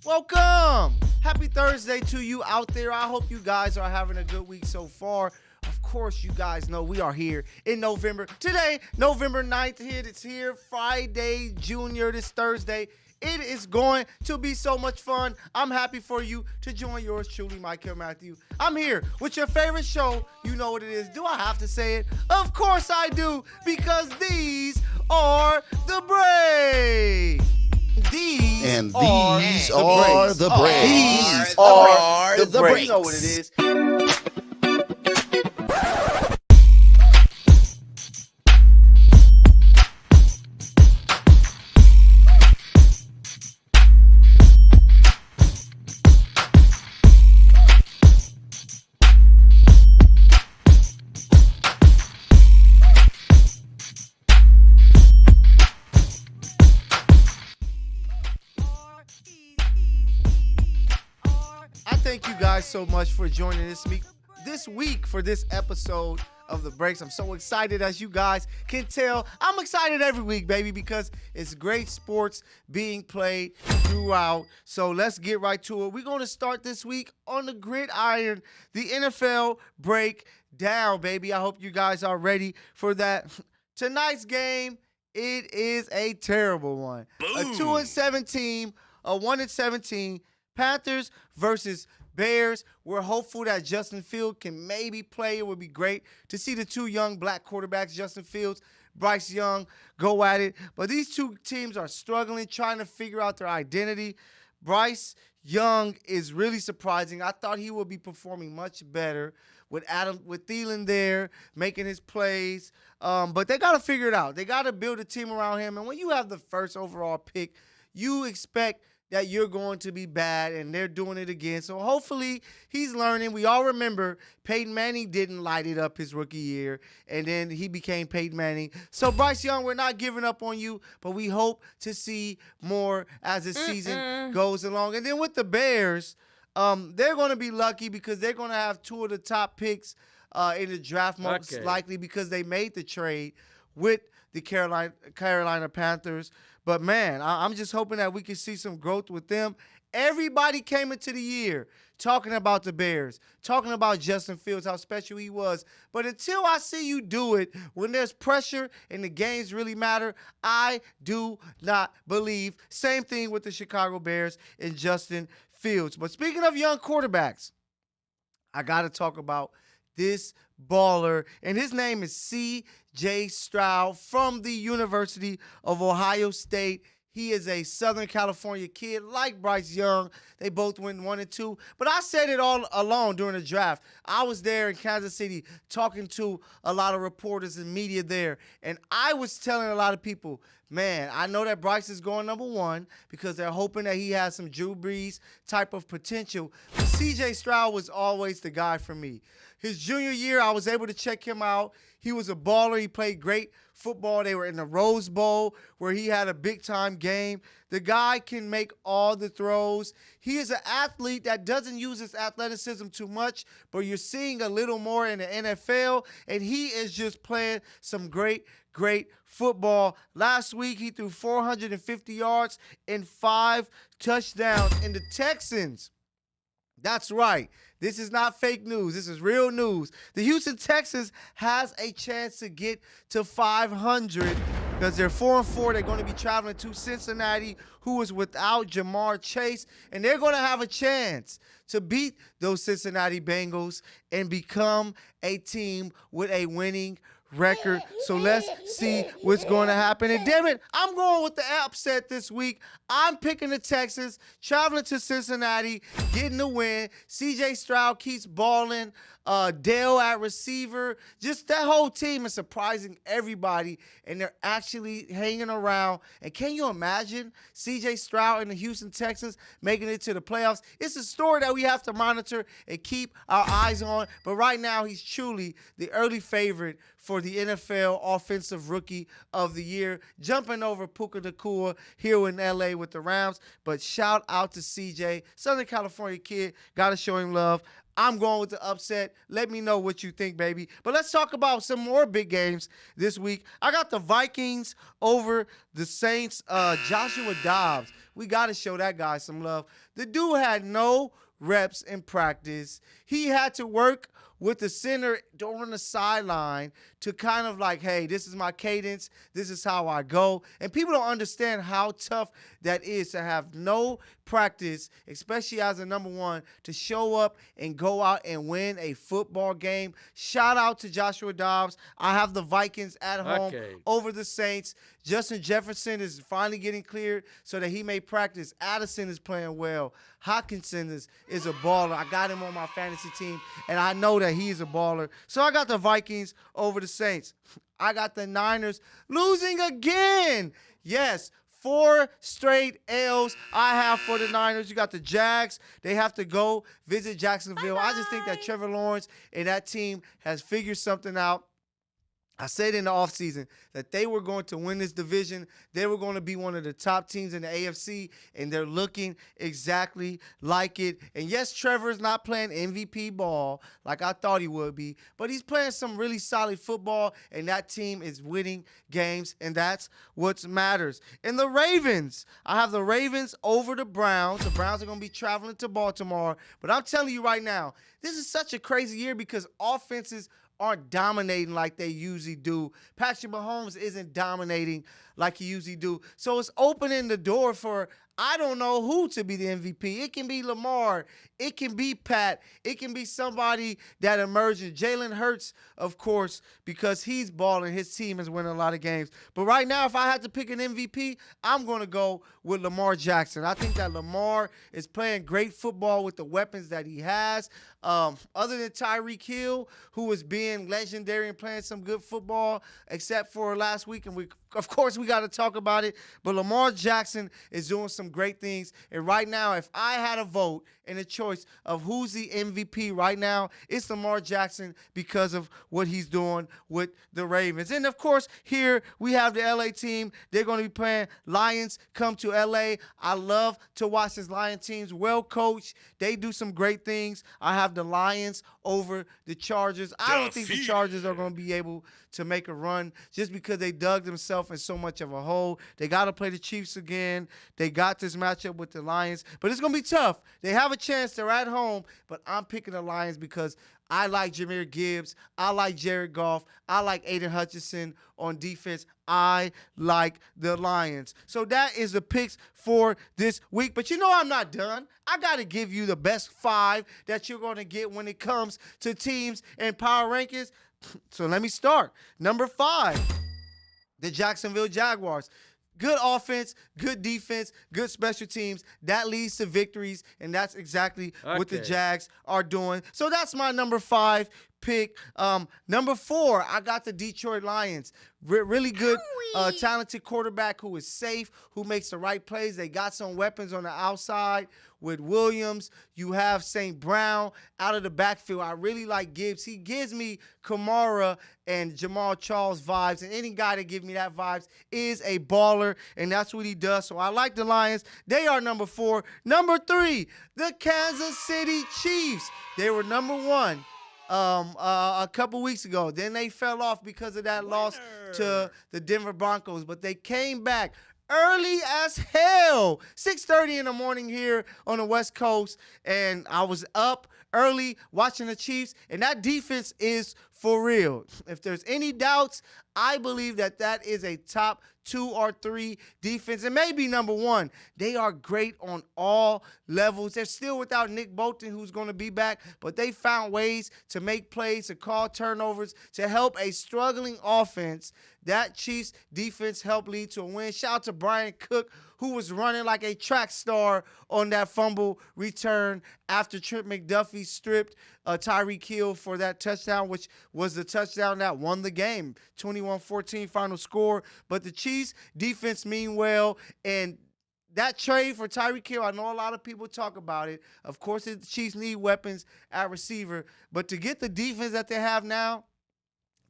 Welcome! Happy Thursday to you out there. I hope you guys are having a good week so far. Of course, you guys know we are here in November. Today, November 9th, it's here. Friday, Junior, this Thursday. It is going to be so much fun. I'm happy for you to join yours truly, Michael Matthew. I'm here with your favorite show. You know what it is. Do I have to say it? Of course I do, because these are the Braves. These are the Braves. These are the Braves. You know what it is. Thank you guys so much for joining this week for this episode of The Breaks. I'm so excited, as you guys can tell. I'm excited every week, baby, because it's great sports being played throughout. So let's get right to it. We're going to start this week on the gridiron, the NFL breakdown, baby. I hope you guys are ready for that. Tonight's game, it is a terrible one. Boom. A 2-7 team, a 1-17, Panthers versus Bears. We're hopeful that Justin Fields can maybe play. It would be great to see the two young black quarterbacks, Justin Fields, Bryce Young, go at it. But these two teams are struggling, trying to figure out their identity. Bryce Young is really surprising. I thought he would be performing much better with Thielen there, making his plays. But they got to figure it out. They got to build a team around him. And when you have the first overall pick, you expect that you're going to be bad, and they're doing it again. So hopefully he's learning. We all remember Peyton Manning didn't light it up his rookie year, and then he became Peyton Manning. So Bryce Young, we're not giving up on you, but we hope to see more as the season goes along. And then with the Bears, they're going to be lucky because they're going to have two of the top picks in the draft, most likely, because they made the trade with the Carolina Panthers. But, man, I'm just hoping that we can see some growth with them. Everybody came into the year talking about the Bears, talking about Justin Fields, how special he was. But until I see you do it, when there's pressure and the games really matter, I do not believe. Same thing with the Chicago Bears and Justin Fields. But speaking of young quarterbacks, I got to talk about this baller, and his name is C.J. Stroud from the University of Ohio State. He is a Southern California kid like Bryce Young. They both went 1-2. But I said it all along during the draft. I was there in Kansas City talking to a lot of reporters and media there, and I was telling a lot of people, man, I know that Bryce is going number one because they're hoping that he has some Drew Brees type of potential. But C.J. Stroud was always the guy for me. His junior year, I was able to check him out. He was a baller. He played great football. They were in the Rose Bowl where he had a big-time game. The guy can make all the throws. He is an athlete that doesn't use his athleticism too much, but you're seeing a little more in the NFL, and he is just playing some great football. Last week, he threw 450 yards and 5 touchdowns. And the Texans, that's right, this is not fake news. This is real news. The Houston Texans has a chance to get to 500 because they're 4-4. They're going to be traveling to Cincinnati, who is without Jamar Chase, and they're going to have a chance to beat those Cincinnati Bengals and become a team with a winning record. So let's see what's going to happen. And damn it, I'm going with the upset this week. I'm picking the Texans, traveling to Cincinnati, getting the win. C.J. Stroud keeps balling. Dale at receiver. Just that whole team is surprising everybody, and they're actually hanging around. And can you imagine C.J. Stroud and the Houston Texans making it to the playoffs? It's a story that we have to monitor and keep our eyes on. But right now, he's truly the early favorite for the NFL Offensive Rookie of the Year, jumping over Puka Nacua here in L.A. with the Rams. But shout out to C.J., Southern California kid. Got to show him love. I'm going with the upset. Let me know what you think, baby. But let's talk about some more big games this week. I got the Vikings over the Saints. Joshua Dobbs. We got to show that guy some love. The dude had no reps in practice. He had to work with the center on the sideline to kind of like, hey, this is my cadence. This is how I go. And people don't understand how tough that is to have no practice, especially as a number one, to show up and go out and win a football game. Shout out to Joshua Dobbs. I have the Vikings at home over the Saints. Justin Jefferson is finally getting cleared so that he may practice. Addison is playing well. Hawkinson is a baller. I got him on my fantasy team, and I know that he's a baller. So I got the Vikings over the Saints. I got the Niners losing again. Yes, 4 straight L's I have for the Niners. You got the Jags. They have to go visit Jacksonville. Bye-bye. I just think that Trevor Lawrence and that team has figured something out. I said in the offseason that they were going to win this division. They were going to be one of the top teams in the AFC, and they're looking exactly like it. And yes, Trevor's not playing MVP ball like I thought he would be, but he's playing some really solid football, and that team is winning games, and that's what matters. And the Ravens, I have the Ravens over the Browns. The Browns are going to be traveling to Baltimore, but I'm telling you right now, this is such a crazy year because offenses aren't dominating like they usually do. Patrick Mahomes isn't dominating like he usually do. So it's opening the door for I don't know who to be the MVP. It can be Lamar. It can be Pat. It can be somebody that emerges. Jalen Hurts, of course, because he's balling. His team is winning a lot of games. But right now, if I had to pick an MVP, I'm going to go with Lamar Jackson. I think that Lamar is playing great football with the weapons that he has. Other than Tyreek Hill, who is being legendary and playing some good football, except for last week, and of course, we got to talk about it. But Lamar Jackson is doing some great things. And right now, if I had a vote and a choice of who's the MVP right now, it's Lamar Jackson because of what he's doing with the Ravens. And, of course, here we have the L.A. team. They're going to be playing Lions come to L.A. I love to watch this Lion teams. Well coached. They do some great things. I have the Lions over the Chargers. I don't think the Chargers are going to be able to make a run just because they dug themselves in so much of a hole. They got to play the Chiefs again. They got this matchup with the Lions, but it's going to be tough. They have a chance. They're at home, but I'm picking the Lions because I like Jahmyr Gibbs. I like Jared Goff. I like Aiden Hutchinson on defense. I like the Lions. So that is the picks for this week. But you know I'm not done. I got to give you the best 5 that you're going to get when it comes to teams and power rankings. So let me start. Number 5, the Jacksonville Jaguars. Good offense, good defense, good special teams. That leads to victories, and that's exactly what the Jags are doing. So that's my number 5 pick. Number 4, I got the Detroit Lions. Really good, talented quarterback who is safe, who makes the right plays. They got some weapons on the outside with Williams. You have St. Brown out of the backfield. I really like Gibbs. He gives me Kamara and Jamal Charles vibes, and any guy that gives me that vibes is a baller, and that's what he does. So I like the Lions. They are number 4. Number 3, the Kansas City Chiefs. They were number 1. A couple weeks ago. Then they fell off because of that loss to the Denver Broncos, but they came back early as hell, 6:30 in the morning here on the West Coast, and I was up early watching the Chiefs, and that defense is for real. If there's any doubts, I believe that that is a top 2 or 3 defense, and maybe number 1. They are great on all levels. They're still without Nick Bolton, who's going to be back, but they found ways to make plays, to call turnovers, to help a struggling offense. That Chiefs defense helped lead to a win. Shout out to Brian Cook, who was running like a track star on that fumble return after Trent McDuffie stripped Tyreek Hill for that touchdown, which was the touchdown that won the game. 21-14 final score. But the Chiefs defense mean well, and that trade for Tyreek Hill, I know a lot of people talk about it. Of course, the Chiefs need weapons at receiver, but to get the defense that they have now,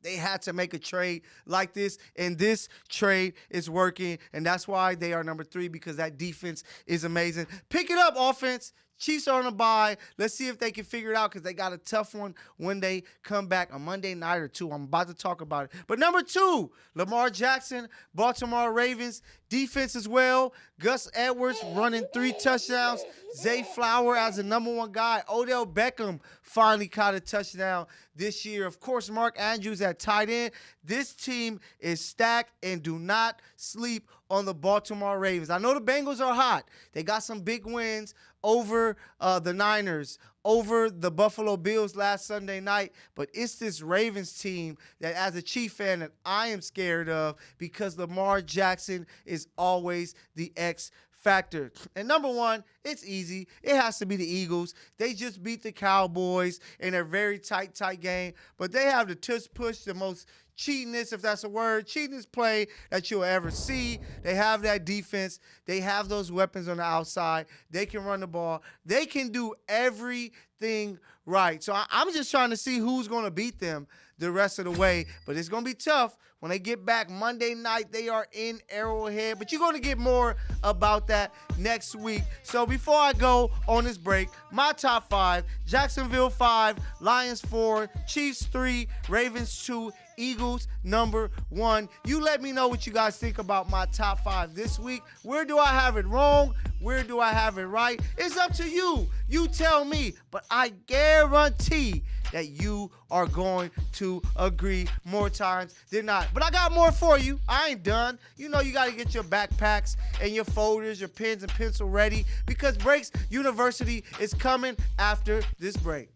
they had to make a trade like this, and this trade is working, and that's why they are number 3, because that defense is amazing. Pick it up, offense. Chiefs are on a bye. Let's see if they can figure it out because they got a tough one when they come back on Monday night or two. I'm about to talk about it. But number 2, Lamar Jackson, Baltimore Ravens, defense as well. Gus Edwards running 3 touchdowns. Zay Flower as the number 1 guy. Odell Beckham finally caught a touchdown this year. Of course, Mark Andrews at tight end. This team is stacked, and do not sleep on the Baltimore Ravens. I know the Bengals are hot. They got some big wins over the Niners, over the Buffalo Bills last Sunday night, but it's this Ravens team that, as a Chief fan, that I am scared of because Lamar Jackson is always the X factor. And number 1, it's easy. It has to be the Eagles. They just beat the Cowboys in a very tight game, but they have the tush push, the most cheatiness, if that's a word, cheatiness play that you'll ever see. They have that defense. They have those weapons on the outside. They can run the ball. They can do everything right. So I'm just trying to see who's going to beat them the rest of the way, but it's going to be tough. When they get back Monday night, they are in Arrowhead, but you're going to get more about that next week. So before I go on this break, my top 5, Jacksonville 5, Lions 4, Chiefs 3, Ravens 2, Eagles number 1. You let me know what you guys think about my top 5 this week. Where do I have it wrong? Where do I have it right? It's up to you. You tell me, but I guarantee that you are going to agree more times than not. But I got more for you. I ain't done. You know you got to get your backpacks and your folders, your pens and pencil ready because Breaks University is coming after this break.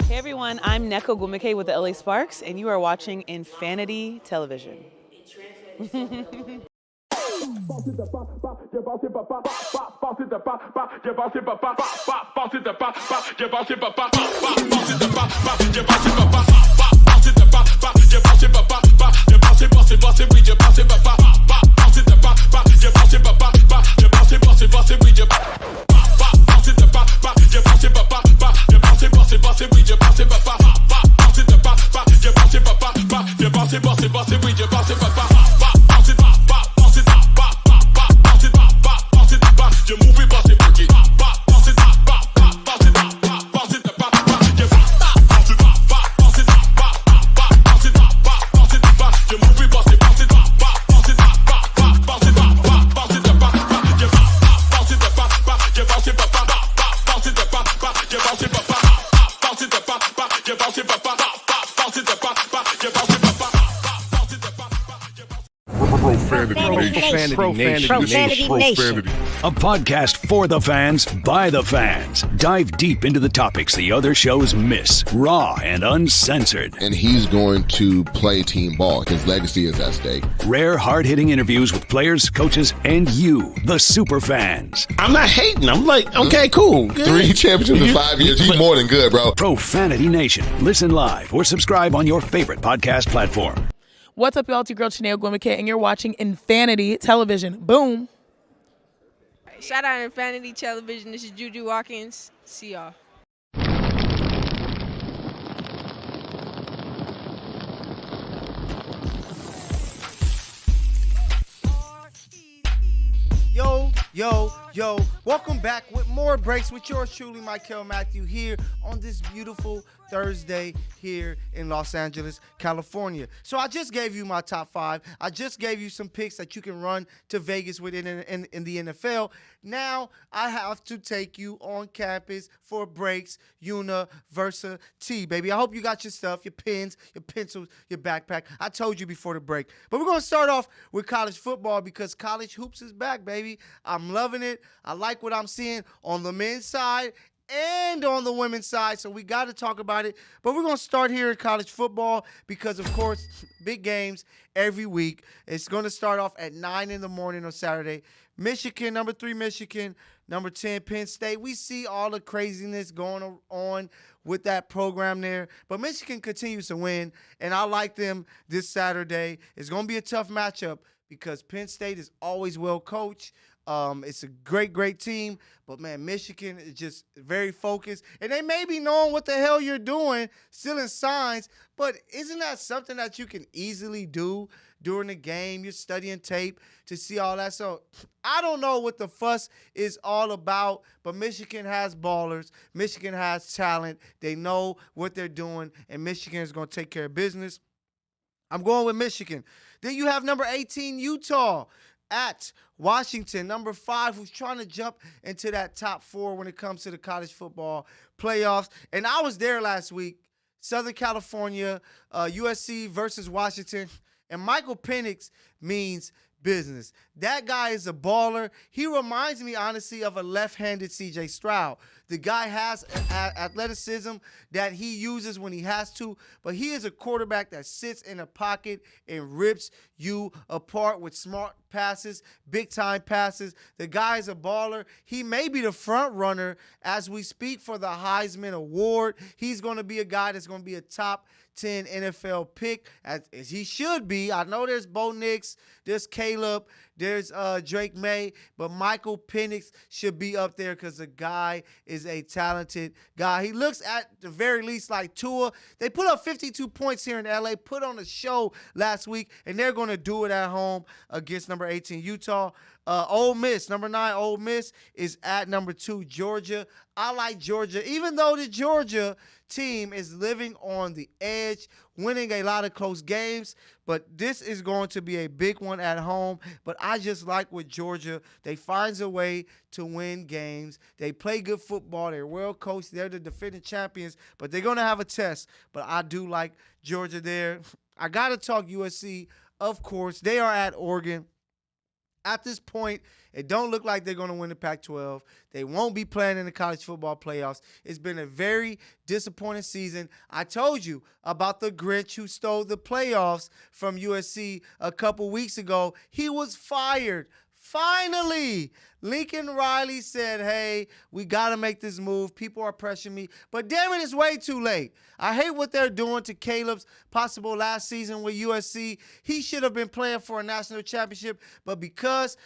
Hey everyone, I'm Neko Gumike with the LA Sparks, and you are watching Infanity Television. Profanity Nation. A podcast for the fans, by the fans. Dive deep into the topics the other shows miss. Raw and uncensored. And he's going to play team ball. His legacy is at stake. Rare, hard-hitting interviews with players, coaches, and you, the super fans. I'm not hating. I'm like, okay, cool. Good. 3 championships in 5 years. He's more than good, bro. Profanity Nation. Listen live or subscribe on your favorite podcast platform. What's up, y'all? It's your girl, Chanel Gwimike, and you're watching Infanity Television. Boom. Shout out Infanity Television. This is Juju Watkins. See y'all. Yo, welcome back with more breaks with yours truly, Michael Matthew, here on this beautiful Thursday here in Los Angeles, California. So I just gave you my top 5. I just gave you some picks that you can run to Vegas with in the NFL. Now I have to take you on campus for Breaks University, baby. I hope you got your stuff, your pens, your pencils, your backpack. I told you before the break. But we're going to start off with college football because college hoops is back, baby. I'm loving it. I like what I'm seeing on the men's side and on the women's side, so we got to talk about it. But we're going to start here in college football because, of course, big games every week. It's going to start off at 9 in the morning on Saturday. Michigan, number 3 Michigan, number 10 Penn State. We see all the craziness going on with that program there, but Michigan continues to win, and I like them this Saturday. It's going to be a tough matchup because Penn State is always well coached. It's a great team, but, man, Michigan is just very focused. And they may be knowing what the hell you're doing, stealing signs, but isn't that something that you can easily do during the game. You're studying tape to see all that. So I don't know what the fuss is all about, but Michigan has ballers. Michigan has talent. They know what they're doing, and Michigan is going to take care of business. I'm going with Michigan. Then you have number 18, Utah, at Washington, number 5, who's trying to jump into that top 4 when it comes to the college football playoffs. And I was there last week, Southern California, USC versus Washington. And Michael Penix means business. That guy is a baller. He reminds me, honestly, of a left-handed C.J. Stroud. The guy has athleticism that he uses when he has to, but he is a quarterback that sits in a pocket and rips you apart with smart passes, big-time passes. The guy is a baller. He may be the front runner as we speak for the Heisman Award. He's going to be a guy that's going to be a top 10 NFL pick, as he should be. I know there's Bo Nix, there's Caleb, there's Drake May, but Michael Penix should be up there because the guy is a talented guy. He looks at the very least like Tua. They put up 52 points here in LA, put on a show last week, and they're going to do it at home against number 18, Utah. Ole Miss, number 9, Ole Miss is at number 2, Georgia. I like Georgia, even though the Georgia team is living on the edge, winning a lot of close games, but this is going to be a big one at home. But I just like with Georgia, they find a way to win games. They play good football. They're well coached. They're the defending champions, but they're going to have a test. But I do like Georgia there. I got to talk USC, of course. They are at Oregon. At this point, it don't look like they're going to win the Pac-12. They won't be playing in the college football playoffs. It's been a very disappointing season. I told you about the Grinch who stole the playoffs from USC a couple weeks ago. He was fired. Finally, Lincoln Riley said, hey, we got to make this move. People are pressuring me. But damn it, it's way too late. I hate what they're doing to Caleb's possible last season with USC. He should have been playing for a national championship, but because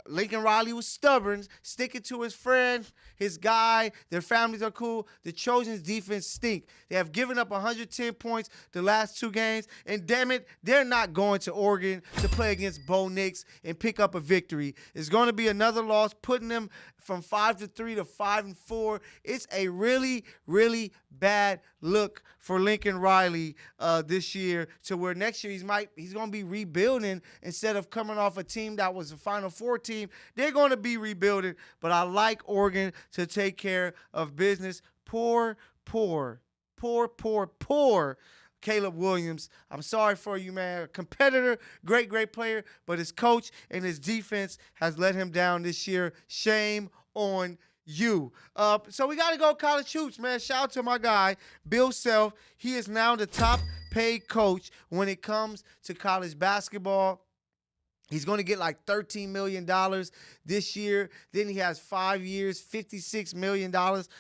Lincoln Riley was stubborn, sticking to his friend, his guy, their families are cool, the Trojans' defense stink. They have given up 110 points the last 2 games, and damn it, they're not going to Oregon to play against Bo Nix and pick up a victory. It's going to be another loss, putting them from 5-3 to 5-4. It's a really, really bad look for Lincoln Riley this year, to where next year he's going to be rebuilding instead of coming off a team that was a Final Four team. They're going to be rebuilding, but I like Oregon to take care of business. Poor Caleb Williams. I'm sorry for you, man. Competitor, great player, but his coach and his defense has let him down this year. Shame on you. So we got to go college hoops, man. Shout out to my guy, Bill Self. He is now the top paid coach when it comes to college basketball. He's going to get like $13 million this year. Then he has 5 years, $56 million,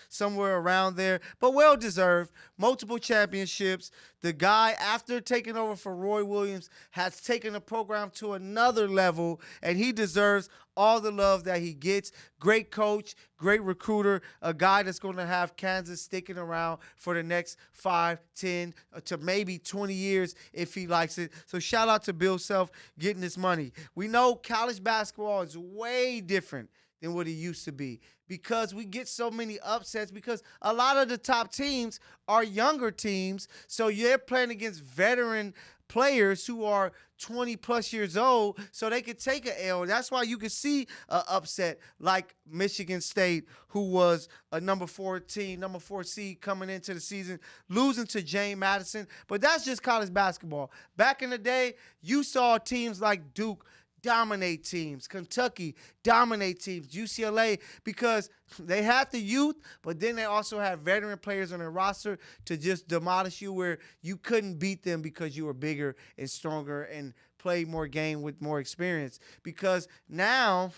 somewhere around there. But well-deserved. Multiple championships. The guy, after taking over for Roy Williams, has taken the program to another level, and he deserves all the love that he gets. Great coach, great recruiter, a guy that's going to have Kansas sticking around for the next 5, 10, to maybe 20 years if he likes it. So shout out to Bill Self getting this money. We know college basketball is way different than what it used to be because we get so many upsets, because a lot of the top teams are younger teams, so you're playing against veteran players who are 20-plus years old, so they could take an L. That's why you could see an upset like Michigan State, who was a number 4 seed coming into the season, losing to James Madison. But that's just college basketball. Back in the day, you saw teams like Duke dominate teams, Kentucky dominate teams, UCLA, because they had the youth, but then they also had veteran players on their roster to just demolish you, where you couldn't beat them because you were bigger and stronger and played more game with more experience. Because now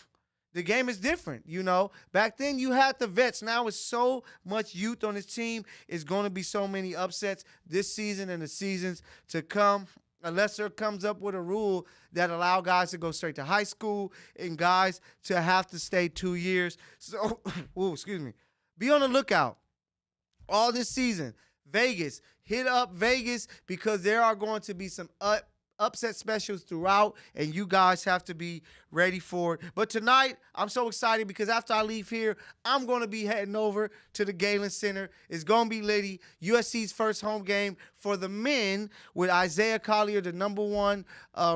the game is different, you know. Back then you had the vets. Now with so much youth on this team, it's going to be so many upsets this season and the seasons to come, unless there comes up with a rule that allow guys to go straight to high school and guys to have to stay 2 years. So, excuse me. Be on the lookout all this season. Vegas, hit up Vegas, because there are going to be some upset specials throughout, and you guys have to be ready for it. But tonight, I'm so excited because after I leave here, I'm going to be heading over to the Galen Center. It's going to be litty. USC's first home game for the men with Isaiah Collier, the #1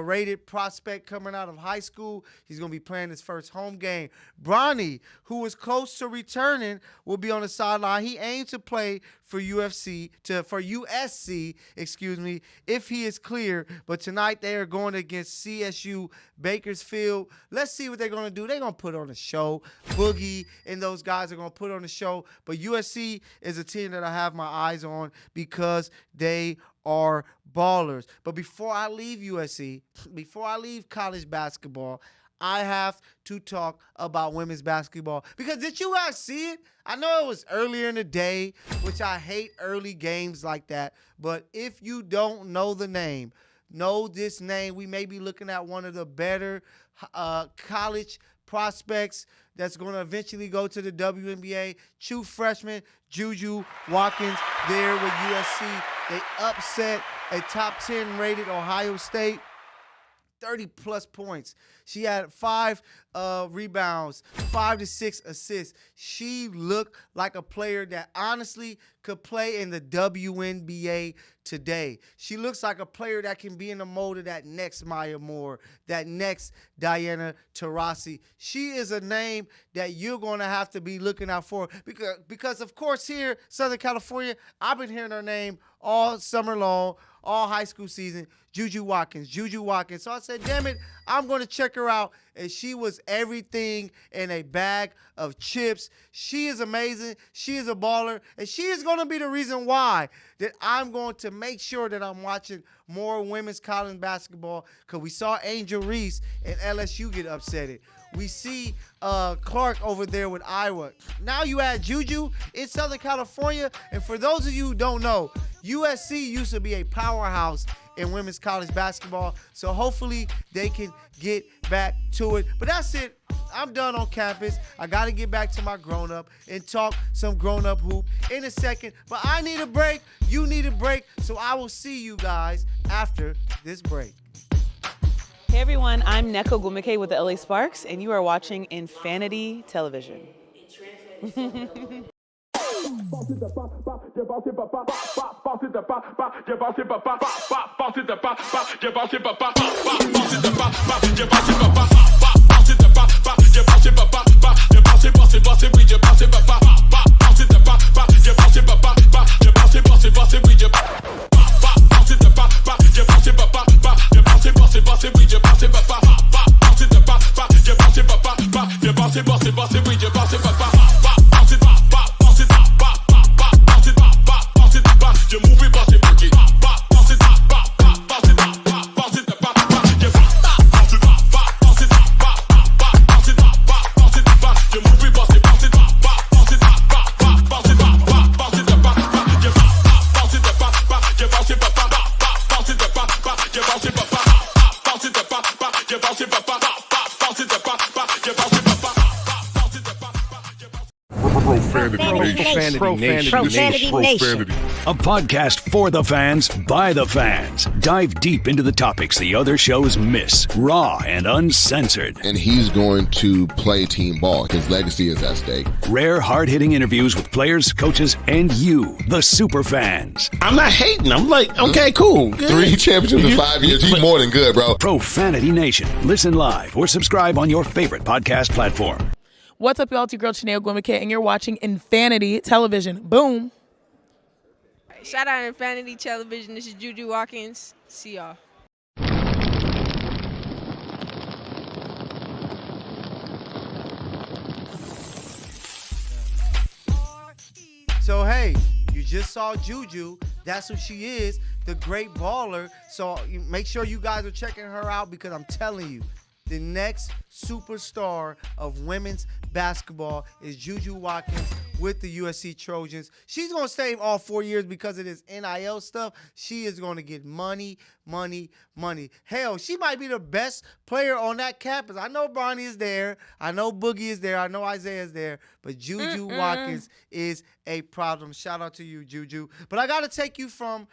rated prospect coming out of high school. He's going to be playing his first home game. Bronny, who is close to returning, will be on the sideline. He aims to play for USC, if he is clear. But tonight they are going against CSU Bakersfield. Let's see what they're going to do. They're going to put on a show. Boogie and those guys are going to put on a show. But USC is a team that I have my eyes on because they are ballers. But before I leave USC, before I leave college basketball, I have to talk about women's basketball. Because did you guys see it? I know it was earlier in the day, which I hate early games like that. But if you don't know the name, know this name. We may be looking at one of the better college prospects that's going to eventually go to the WNBA. True freshman Juju Watkins there with USC. They upset a top 10 rated Ohio State. 30-plus points. She had 5 rebounds, 5 to 6 assists. She looked like a player that honestly could play in the WNBA today. She looks like a player that can be in the mold of that next Maya Moore, that next Diana Taurasi. She is a name that you're going to have to be looking out for because of course, here, Southern California, I've been hearing her name all summer long, all high school season, Juju Watkins. So I said, damn it, I'm going to check her out. And she was everything in a bag of chips. She is amazing. She is a baller. And she is going to be the reason why that I'm going to make sure that I'm watching more women's college basketball because we saw Angel Reese and LSU get upset. We see Clark over there with Iowa. Now you add Juju in Southern California. And for those of you who don't know, USC used to be a powerhouse in women's college basketball. So hopefully they can get back to it. But that's it. I'm done on campus. I got to get back to my grown-up and talk some grown-up hoop in a second. But I need a break. You need a break. So I will see you guys after this break. Hey everyone, I'm Neko Gumike with the LA Sparks, and you are watching Infanity Television. Profanity Nation. A podcast for the fans, by the fans. Dive deep into the topics the other shows miss. Raw and uncensored. And he's going to play team ball. His legacy is at stake. Rare, hard-hitting interviews with players, coaches, and you, the super fans. I'm not hating. I'm like, okay, cool. Good. 3 championships in 5 years. You're more than good, bro. Profanity Nation. Listen live or subscribe on your favorite podcast platform. What's up, y'all? It's your girl, Chanel Gwimike, and you're watching Infanity Television. Boom. Shout out Infanity Television. This is Juju Watkins. See y'all. So, hey, you just saw Juju. That's who she is, the great baller. So make sure you guys are checking her out because I'm telling you, the next superstar of women's basketball is Juju Watkins with the USC Trojans. She's going to stay all 4 years because of this NIL stuff. She is going to get money, money, money. Hell, she might be the best player on that campus. I know Bronny is there. I know Boogie is there. I know Isaiah is there. But Juju Watkins is a problem. Shout out to you, Juju. But I got to take you from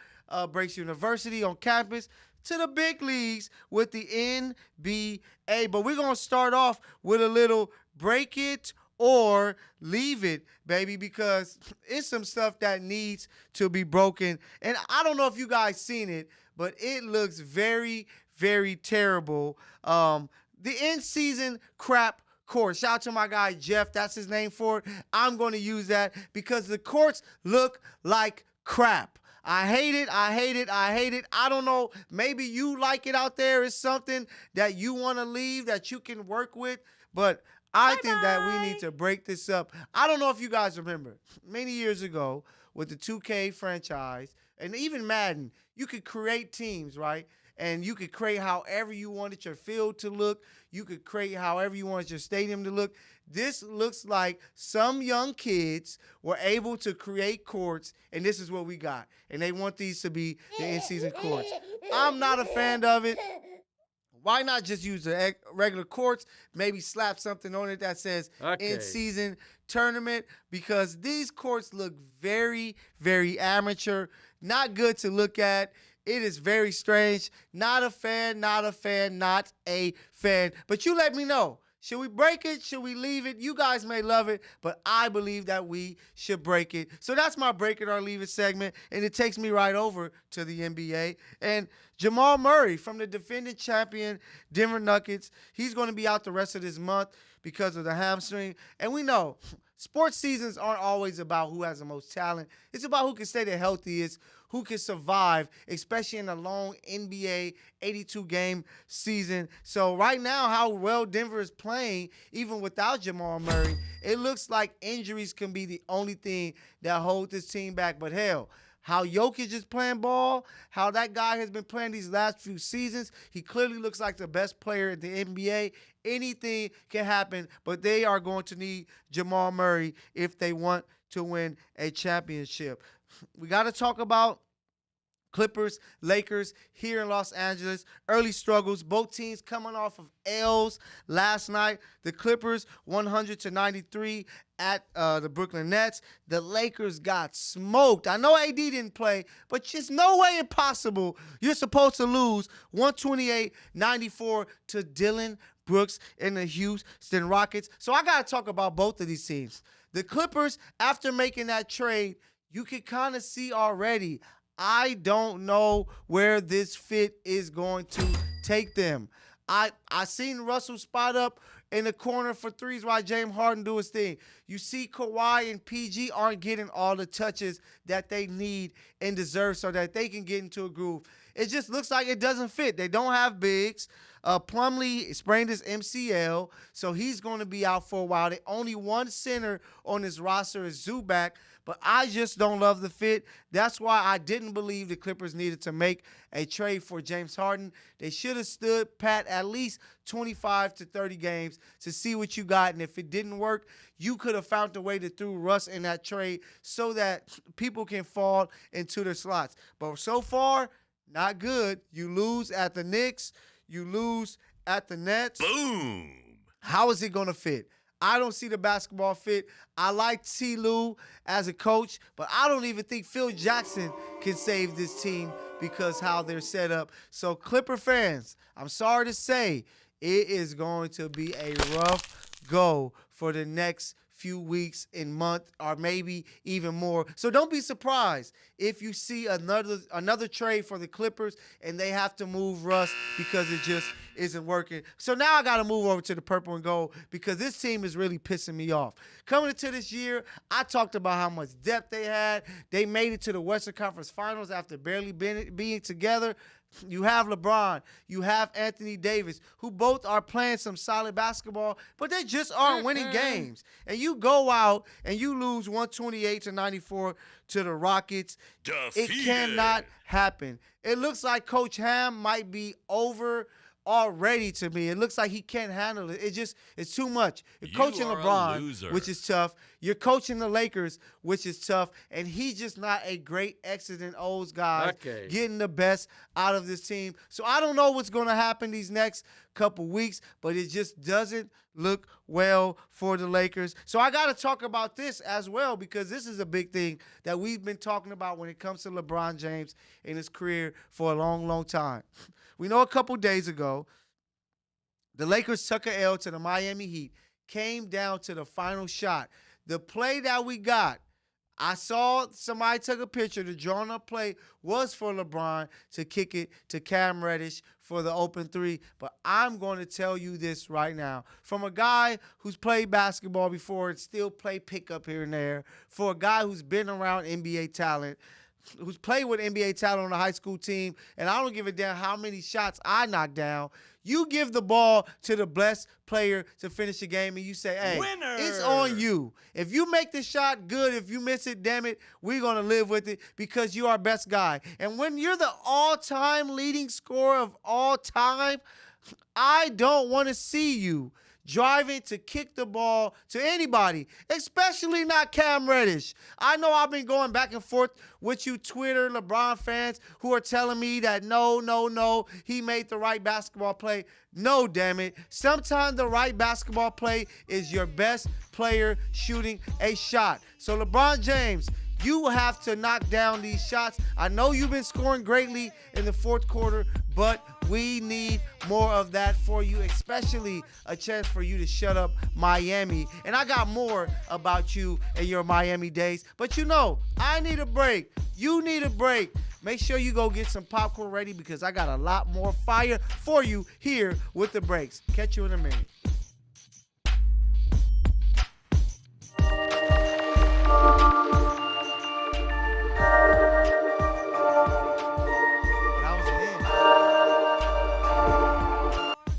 Breaks University on campus to the big leagues with the NBA. But we're going to start off with a little break it or leave it, baby, because it's some stuff that needs to be broken. And I don't know if you guys seen it, but it looks very, very terrible. The in-season crap court. Shout out to my guy, Jeff. That's his name for it. I'm going to use that because the courts look like crap. I hate it. I hate it. I hate it. I don't know. Maybe you like it out there. It's something that you want to leave that you can work with. But I think that we need to break this up. I don't know if you guys remember, many years ago with the 2K franchise and even Madden, you could create teams, right? And you could create however you wanted your field to look. You could create however you wanted your stadium to look. This looks like some young kids were able to create courts, and this is what we got. And they want these to be the in-season courts. I'm not a fan of it. Why not just use the regular courts, maybe slap something on it that says in-season tournament? Because these courts look very, very amateur, not good to look at. It is very strange. Not a fan, not a fan, not a fan. But you let me know. Should we break it? Should we leave it? You guys may love it, but I believe that we should break it. So that's my break it or leave it segment, and it takes me right over to the NBA. And Jamal Murray from the defending champion Denver Nuggets, he's going to be out the rest of this month because of the hamstring. And we know sports seasons aren't always about who has the most talent. It's about who can stay the healthiest, who can survive, especially in a long NBA 82-game season. So right now, how well Denver is playing, even without Jamal Murray, it looks like injuries can be the only thing that holds this team back. But hell, how Jokic is playing ball, how that guy has been playing these last few seasons, he clearly looks like the best player in the NBA. Anything can happen, but they are going to need Jamal Murray if they want to win a championship. We got to talk about Clippers, Lakers here in Los Angeles. Early struggles. Both teams coming off of L's last night. The Clippers 100-93 at the Brooklyn Nets. The Lakers got smoked. I know AD didn't play, but just no way impossible. You're supposed to lose 128-94 to Dillon Brooks and the Houston Rockets. So I got to talk about both of these teams. The Clippers, after making that trade, you can kind of see already, I don't know where this fit is going to take them. I seen Russell spot up in the corner for threes while James Harden do his thing. You see Kawhi and PG aren't getting all the touches that they need and deserve so that they can get into a groove. It just looks like it doesn't fit. They don't have bigs. Plumlee sprained his MCL, so he's going to be out for a while. The only one center on this roster is Zubac, but I just don't love the fit. That's why I didn't believe the Clippers needed to make a trade for James Harden. They should have stood pat at least 25 to 30 games to see what you got, and if it didn't work, you could have found a way to throw Russ in that trade so that people can fall into their slots. But so far, not good. You lose at the Knicks. You lose at the Nets. Boom. How is it going to fit? I don't see the basketball fit. I like T. Lue as a coach, but I don't even think Phil Jackson can save this team because how they're set up. So Clipper fans, I'm sorry to say, it is going to be a rough go for the next few weeks and month, or maybe even more. So don't be surprised if you see another trade for the Clippers and they have to move Russ because it just isn't working. So now I got to move over to the purple and gold because this team is really pissing me off. Coming into this year, I talked about how much depth they had. They made it to the Western Conference Finals after barely being together. You have LeBron, you have Anthony Davis, who both are playing some solid basketball, but they just aren't winning games. And you go out and you lose 128-94 to the Rockets. Defeated. It cannot happen. It looks like Coach Ham might be over already to me. It looks like he can't handle it. It's too much. You're coaching LeBron, which is tough. You're coaching the Lakers, which is tough. And he's just not a great X's and O's guy getting the best out of this team. So I don't know what's going to happen these next couple weeks, but it just doesn't look well for the Lakers. So I got to talk about this as well because this is a big thing that we've been talking about when it comes to LeBron James in his career for a long, long time. We know a couple days ago, the Lakers took an L to the Miami Heat, came down to the final shot. The play that we got, I saw somebody took a picture. The drawn-up play was for LeBron to kick it to Cam Reddish for the open three. But I'm going to tell you this right now. From a guy who's played basketball before and still play pickup here and there, for a guy who's been around NBA talent, who's played with NBA talent on the high school team, and I don't give a damn how many shots I knock down, you give the ball to the best player to finish the game, and you say, hey, winner. It's on you. If you make the shot, good. If you miss it, damn it, we're going to live with it because you are best guy. And when you're the all-time leading scorer of all time, I don't want to see you driving to kick the ball to anybody, especially not Cam Reddish. I know I've been going back and forth with you Twitter LeBron fans who are telling me that no, he made the right basketball play. No, damn it. Sometimes the right basketball play is your best player shooting a shot. So LeBron James, you have to knock down these shots. I know you've been scoring greatly in the fourth quarter, but we need more of that for you, especially a chance for you to shut up Miami. And I got more about you and your Miami days. But you know, I need a break. You need a break. Make sure you go get some popcorn ready because I got a lot more fire for you here with the breaks. Catch you in a minute.